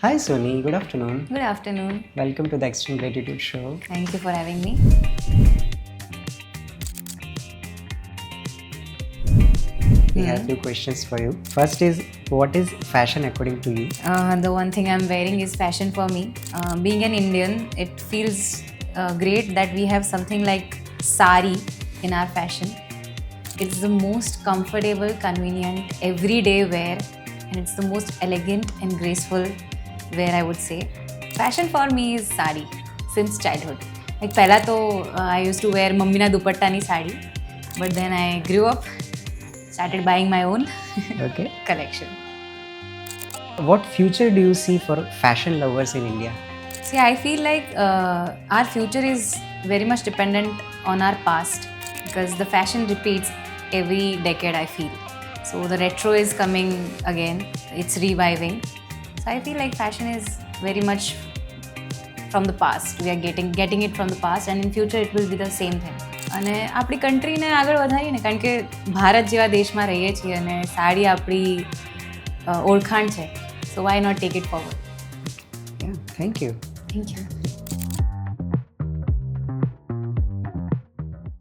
Hi Sony, good afternoon. Good afternoon. Welcome to the Extreme Gratitude Show. Thank you for having me. We have few questions for you. First is, what is fashion according to you? The one thing I'm wearing is fashion for me. Being an Indian, it feels great that we have something like sari in our fashion. It's the most comfortable, convenient, everyday wear, and it's the most elegant and graceful wear, I would say. Fashion for me is sari since childhood. Like પહેલા તો I used to wear મમ્મીના દુપટ્ટાની sari, but then I grew up, started buying my own Okay. collection. What future do you see for fashion lovers in India? See, I feel like our future is very much dependent on our past because the fashion repeats every decade, I feel. So the retro is coming again, it's reviving. So I feel like fashion is very much from the past. We are getting it from the past, and in future it will be the same thing. અને આપણી કન્ટ્રીને આગળ વધારીએ ને, કારણ કે ભારત જેવા દેશમાં રહીએ છીએ અને સાડી આપણી ઓળખાણ છે. So why not take it forward. Yeah, thank you. Thank you.